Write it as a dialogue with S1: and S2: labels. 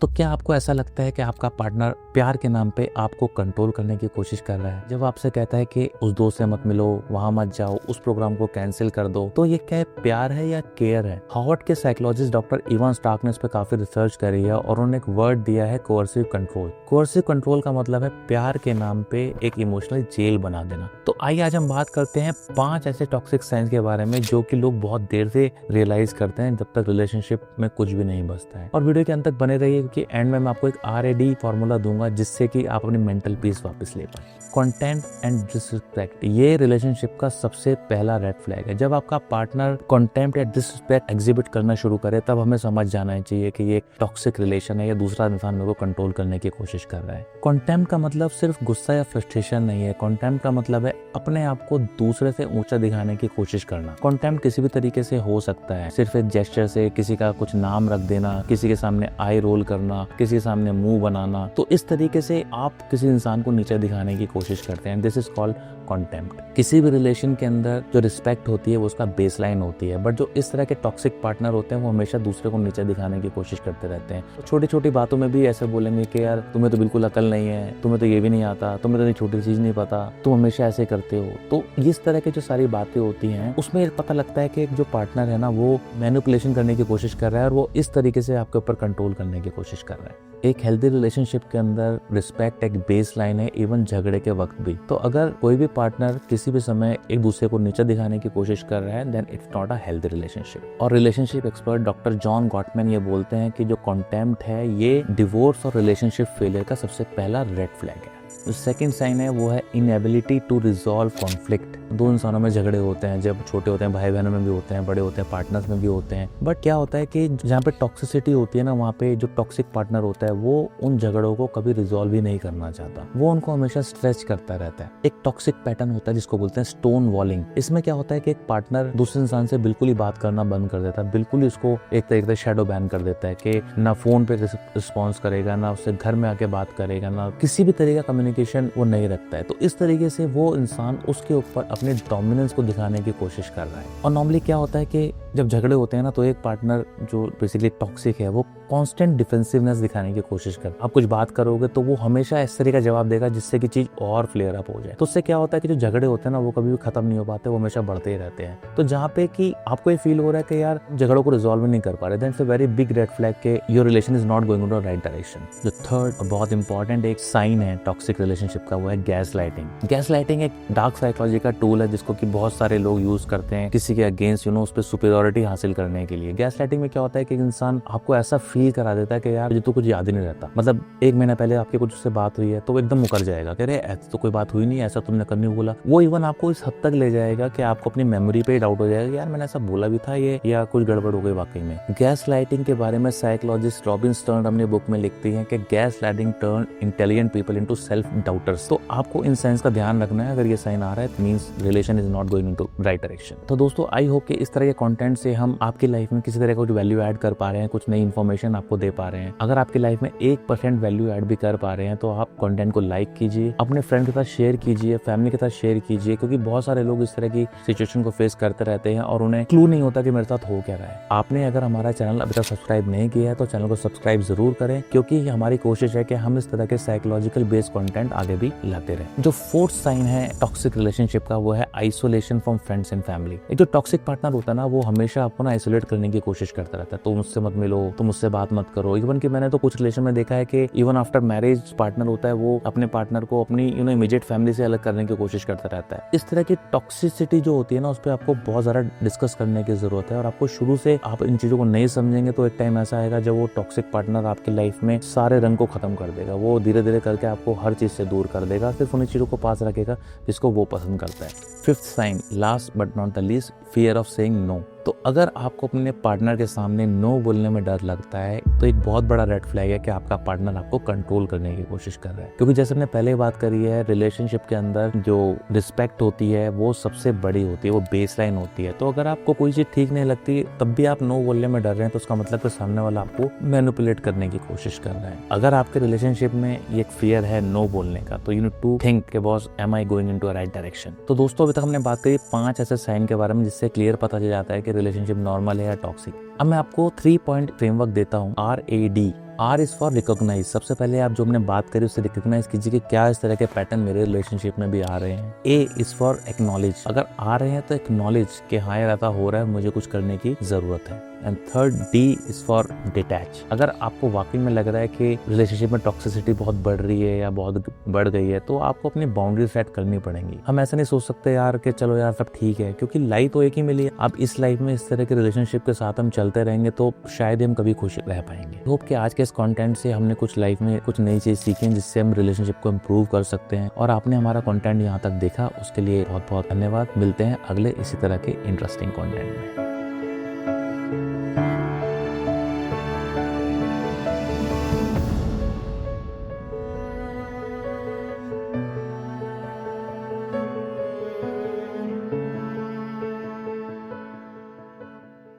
S1: तो क्या आपको ऐसा लगता है कि आपका पार्टनर प्यार के नाम पे आपको कंट्रोल करने की कोशिश कर रहा है? जब आपसे कहता है कि उस दोस्त से मत मिलो, वहां मत जाओ, उस प्रोग्राम को कैंसिल कर दो, तो ये क्या है, प्यार है या केयर है? हार्वर्ड के साइकोलॉजिस्ट डॉक्टर इवान स्टार्क ने इस पे काफी रिसर्च करी है और उन्होंने एक वर्ड दिया है, कोअर्सिव कंट्रोल। कोअर्सिव कंट्रोल का मतलब है प्यार के नाम पे एक इमोशनल जेल बना देना। तो आइए आज हम बात करते हैं 5 ऐसे टॉक्सिक साइंस के बारे में जो कि लोग बहुत देर से रियलाइज करते हैं जब तक रिलेशनशिप में कुछ भी नहीं बचता है। और वीडियो के अंत तक बने रहिए क्योंकि एंड में मैं आपको एक RAD फॉर्मूला दूंगा जिससे कि आप अपनी मेंटल पीस वापस ले पाए। कंटेंट एंड डिसरिस्पेक्ट, ये रिलेशनशिप का सबसे पहला रेड फ्लैग है। जब आपका पार्टनर कंटेम्प्ट या डिसरिस्पेक्ट एग्जिबिट करना शुरू करे तब हमें समझ जाना चाहिए कि ये एक टॉक्सिक रिलेशन है या दूसरा इंसान मेरे को कंट्रोल करने की कोशिश कर रहा है। कंटेम्प्ट का मतलब सिर्फ गुस्सा या फ्रस्ट्रेशन नहीं है। कंटेम्प्ट का मतलब है अपने आप को दूसरे से ऊंचा दिखाने की कोशिश करना। कंटेम्प्ट किसी भी तरीके से हो सकता है, सिर्फ एक जेस्चर से किसी का कुछ नाम रख देना, किसी के सामने आई रोल करना, किसी के सामने मुंह बनाना। तो इस तरीके से आप किसी इंसान को नीचे दिखाने की कोशिश करते हैं। This is called contempt. किसी भी रिलेशन के अंदर जो रिस्पेक्ट होती है वो उसका बेसलाइन होती है, बट जो इस तरह के टॉक्सिक पार्टनर होते हैं वो हमेशा दूसरे को नीचे दिखाने की कोशिश करते रहते हैं। तो छोटी छोटी बातों में भी ऐसे बोलेंगे कि यार तुम्हें तो बिल्कुल अकल नहीं है, तुम्हें तो ये भी नहीं आता, तुम्हें तो ये छोटी चीज नहीं पता, तुम हमेशा ऐसे करते हो। तो इस तरह की जो सारी बातें होती हैं उसमें पता लगता है कि एक जो पार्टनर है ना वो मैनिपुलेशन करने की कोशिश कर रहा है और वो इस तरीके से आपके ऊपर कंट्रोल करने की कोशिश कर रहा है। एक हेल्दी रिलेशनशिप के अंदर रिस्पेक्ट एक बेस लाइन है, इवन झगड़े के वक्त भी। तो अगर कोई भी पार्टनर किसी भी समय एक दूसरे को नीचे दिखाने की कोशिश कर रहा है then it's not a healthy relationship. और relationship expert doctor John Gottman ये बोलते हैं कि जो कंटेम्प्ट है ये डिवोर्स और रिलेशनशिप फेलियर का सबसे पहला रेड फ्लैग है। जो सेकंड साइन है वो है इनएबिलिटी टू रिजॉल्व कॉन्फ्लिक्ट। दो इंसानों में झगड़े होते हैं, जब छोटे होते हैं, भाई बहनों में भी होते हैं, बड़े होते हैं, पार्टनर्स में भी होते हैं। बट क्या होता है कि जहाँ पे टॉक्सिसिटी होती है ना, वहाँ पे जो टॉक्सिक पार्टनर होता है वो उन झगड़ों को कभी रिजॉल्व ही नहीं करना चाहता, वो उनको हमेशा स्ट्रेच करता रहता है। एक टॉक्सिक पैटर्न होता है जिसको बोलते हैं स्टोन वॉलिंग। इसमें क्या होता है कि एक पार्टनर दूसरे इंसान से बिल्कुल ही बात करना बंद कर देता है, बिल्कुल ही उसको एक तरीके से शैडो बैन कर देता है कि ना फोन पे रिस्पॉन्स करेगा, ना उससे घर में आके बात करेगा, ना किसी भी तरीके का कम्युनिकेशन वो नहीं रखता है। तो इस तरीके से वो इंसान उसके ऊपर अपने डोमिनेंस को दिखाने की कोशिश कर रहा है। और नॉर्मली क्या होता है कि जब झगड़े होते हैं ना तो एक पार्टनर जो बेसिकली टॉक्सिक है वो कांस्टेंट डिफेंसिवनेस दिखाने की कोशिश करता है। आप कुछ बात करोगे तो वो हमेशा इस तरह का जवाब देगा जिससे कि चीज और फ्लेयर अप हो जाए। तो उससे क्या होता है कि जो झगड़े होते हैं ना वो कभी भी खत्म नहीं हो पाते, वो हमेशा बढ़ते ही रहते हैं। तो जहाँ पे कि आपको ये फील हो रहा है कि यार झगड़ों को रिजॉल्व नहीं कर पा रहे, that's a very big red flag के your relation is not going in the right direction. जो थर्ड बहुत इंपॉर्टेंट एक साइन है टॉक्सिक रिलेशनशिप का वो है गैस लाइटिंग। गैस लाइटिंग एक डार्क साइकोलॉजी का टूल है जिसको कि बहुत सारे लोग यूज करते हैं किसी के अगेंस्ट उस पर सुपीरियरिटी हासिल करने के लिए। गैस लाइटिंग में क्या होता है कि इंसान आपको ऐसा फील करा देता है कि यार मुझे तो कुछ याद ही नहीं रहता। मतलब 1 महीना पहले आपकी कुछ उससे बात हुई है तो वो एकदम मुकर जाएगा कि अरे ऐसा तो कोई बात हुई नहीं, ऐसा तुमने कभी नहीं बोला। वो इवन आपको इस हद तक ले जाएगा कि आपको अपनी मेमोरी पे डाउट हो जाएगा यार मैंने ऐसा बोला भी था ये, या कुछ गड़बड़ हो गई वाकई में। गैस लाइटिंग के बारे में साइकोलॉजिस्ट रॉबिन स्टर्न अपनी बुक में लिखती है कि gas lighting turn intelligent people into self daughters. तो आपको इन साइंस का ध्यान रखना है। अगर ये साइन आ रहा है means relation is not going into right direction. तो दोस्तों आई होप कि इस तरह के कंटेंट से हम आपकी लाइफ में किसी तरह का कुछ वैल्यू ऐड कर पा रहे हैं, कुछ नई इन्फॉर्मेशन आपको दे पा रहे हैं। अगर आपकी लाइफ में 1% वैल्यू ऐड भी कर पा रहे हैं तो आप कंटेंट को लाइक कीजिए, अपने फ्रेंड के साथ शेयर कीजिए, फैमिली के साथ शेयर कीजिए, क्योंकि बहुत सारे लोग इस तरह की सिचुएशन को फेस करते रहते हैं और उन्हें क्लू नहीं होता कि मेरे साथ हो क्या रहा है। आपने अगर हमारा चैनल अभी तक सब्सक्राइब नहीं किया है तो चैनल को सब्सक्राइब जरूर करें, क्योंकि हमारी कोशिश है कि हम इस तरह के साइकोलॉजिकल बेस्ड कंटेंट आगे भी लाते रहें। जो फोर्थ साइन है टॉक्सिक रिलेशनशिप का वो है isolation from friends and family. एक जो टॉक्सिक पार्टनर होता है ना वो हमेशा आपको ना आइसोलेट करने की कोशिश करता रहता है। तो मुझसे मत मिलो, तुम मुझसे बात मत करो। इवन कि मैंने तो कुछ रिलेशन में देखा है कि इवन आफ्टर मैरिज पार्टनर होता है वो अपने पार्टनर को अपनी इमीडिएट फैमिली से अलग करने की कोशिश करता रहता है। इस तरह की टॉक्सिसिटी जो होती है ना उस पर आपको बहुत ज्यादा डिस्कस करने की जरूरत है। और आपको शुरू से आप इन चीजों को नहीं समझेंगे तो एक टाइम ऐसा आएगा जब वो टॉक्सिक पार्टनर आपकी लाइफ में सारे रंग को खत्म कर देगा। वो धीरे धीरे करके आपको हर चीज से दूर कर देगा, सिर्फ उन्हीं चीजों को पास रखेगा जिसको वो पसंद करता है। Fifth sign last but not the least, fear of saying no. तो अगर आपको अपने पार्टनर के सामने नो बोलने में डर लगता है तो एक बहुत बड़ा रेड फ्लैग है कि आपका पार्टनर आपको कंट्रोल करने की कोशिश कर रहा है। क्योंकि जैसे हमने पहले बात करी है, रिलेशनशिप के अंदर जो रिस्पेक्ट होती है वो सबसे बड़ी होती है, वो बेसलाइन होती है। तो अगर आपको कोई चीज ठीक नहीं लगती तब भी आप नो बोलने में डर रहे हैं तो उसका मतलब सामने वाला आपको मैनिपुलेट करने की कोशिश कर रहा है। अगर आपके रिलेशनशिप में ये एक फियर है नो बोलने का तो यू नीड टू थिंक के boss am I going into a right direction. तो दोस्तों अभी तक हमने बात करी 5 ऐसे साइन के बारे में जिससे क्लियर पता चल जाता है कि रिलेशनशिप नॉर्मल है या टॉक्सिक। अब मैं आपको 3 पॉइंट फ्रेमवर्क देता हूँ, RAD R is for recognise. सबसे पहले आप जो हमने बात करी उससे रिकॉग्नाइज कीजिए कि क्या इस तरह के पैटर्न मेरे रिलेशनशिप में भी आ रहे हैं। A is for acknowledge. अगर आ रहे हैं तो एक्नॉलेज कि हाँ यार ऐसा हो रहा है, मुझे कुछ करने की जरूरत है। And third D is for detach. अगर आपको वाकई में लग रहा है कि रिलेशनशिप में टॉक्सिसिटी बहुत बढ़ रही है या बहुत बढ़ गई है, तो आपको अपनी बाउंड्री सेट करनी पड़ेंगी। हम ऐसा नहीं सोच सकते यार कि चलो यार सब ठीक है, क्योंकि लाइफ तो एक ही मिली है। अब इस लाइफ में इस तरह के रिलेशनशिप के साथ हम चलते रहेंगे तो शायद हम कभी खुश रह पाएंगे। होप कि आज के इस कंटेंट से हमने कुछ लाइफ में कुछ नई चीज सीखी जिससे हम रिलेशनशिप को इम्प्रूव कर सकते हैं। और आपने हमारा कंटेंट यहाँ तक देखा उसके लिए बहुत बहुत धन्यवाद। मिलते हैं अगले इसी तरह के इंटरेस्टिंग कंटेंट में।